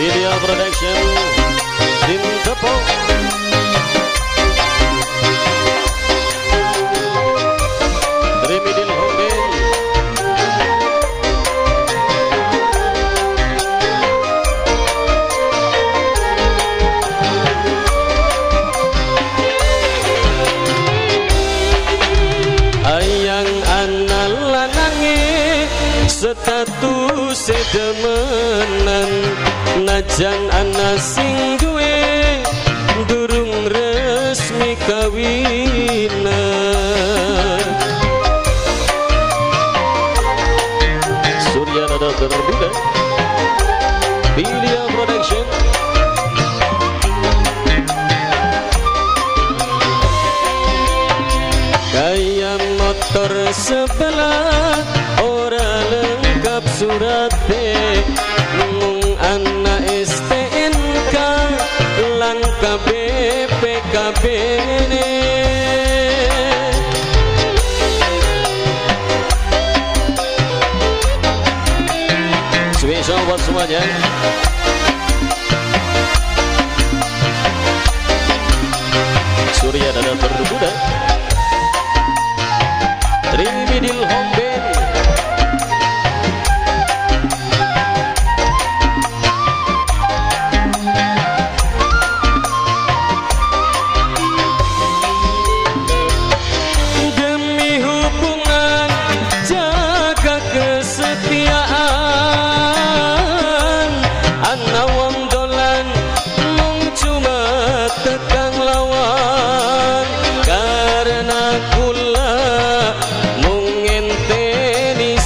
Ideal Production Tim Tepok Remidil Homben Ayang anak lanange status demenan najan ana sing duwe durung resmi kawinan Surya Nada Terbuka Bilya Production Kaya motor sebelah ora lengkap surate mung ana STNK lan KBPKB ne spesial buat semuanya Surya Nada Terbuka Remidil Homben demi hubungan jaga kesetiaan ana wong dolan mung cuma tekan lawan karena kula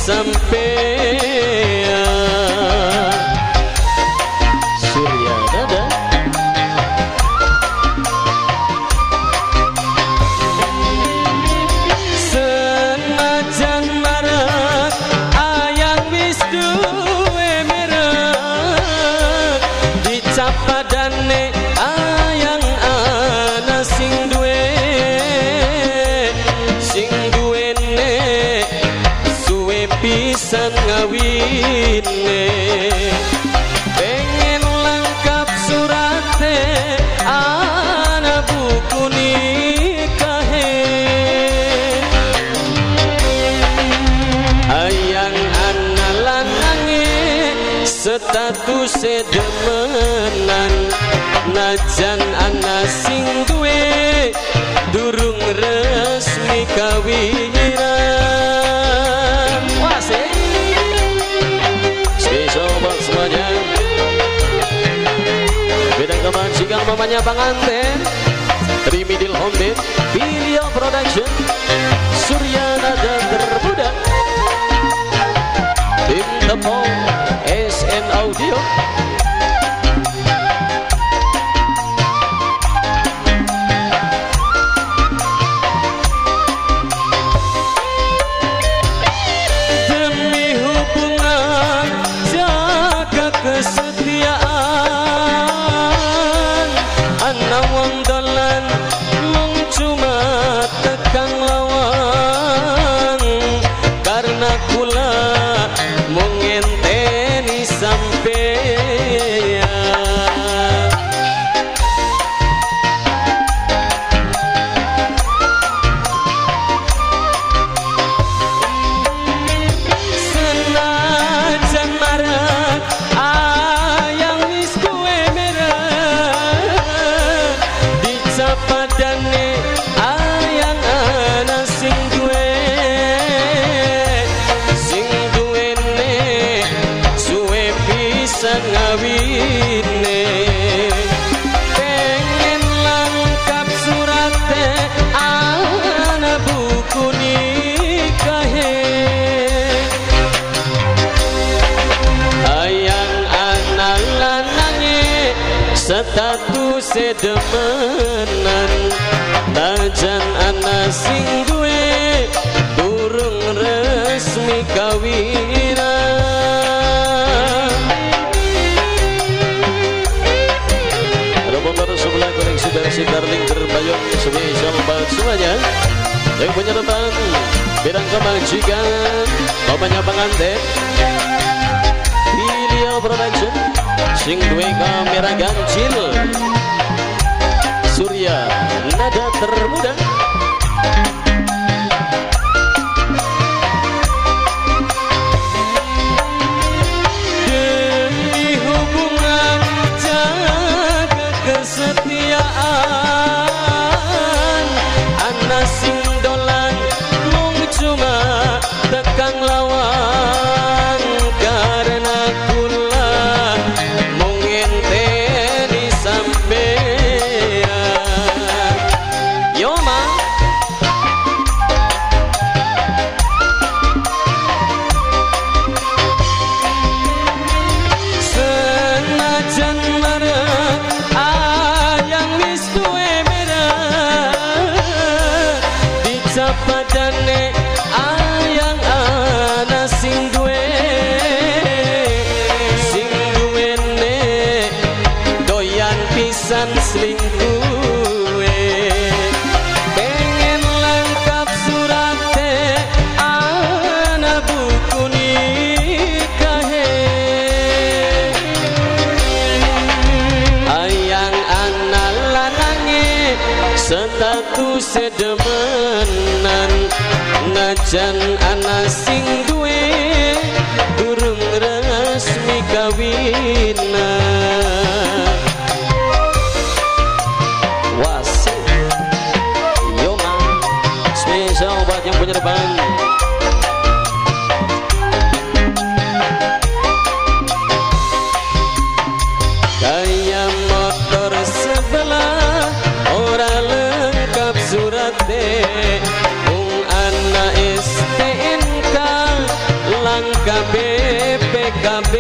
sampean Surya Nada senajan marak ayang wis duwe merek dicap padane ayang ana sing duwe pisan ngawine pengen lengkap surate ana buku nikahe ayang ana lanange status demenan najan ana sing duwe durung resmi kawinan spesial buat semuanya bidang kebajikan mamanya pengantin Remidil Homben Bilya Production Surya Nada Terbuka Tim Tepok SN Audio kesetiaan ana wong dolan mung cuma tekan lawan karena kula mung ngenteni sampeyan senajan marak padane ayang ana sing duwene suwe pisan ngawine pengen lengkap surate ana buku nikahe ayang ana lanange status demenan najan ana sing duwe durung resmi kawinan Rombongan sebelah koneksi versi Darling Terbayong spesial buat semuanya yang penyertaan bidang kemajikan mamanya pengantin Bilya Production sing duwe kamera ganjil Surya nada termuda. Demi hubungan jaga kesetiaan, ana sing dolan mung cuma tekang lawan karena kula mung ente di sampean. Yo ma senajan marek ayang wis duwe merek dicap padane ayang ana sing duwene doyan pisan selingkuhe. Pengen lengkap surate ana buku nikahe. Ayang ana lanange status demenan, najan ana sing duwe durung resmi kawinan. Wasih yo ma spesial buat yang punya depan. Kayak motor sebelah ora lengkap surate, mung ana STNK langka BPKB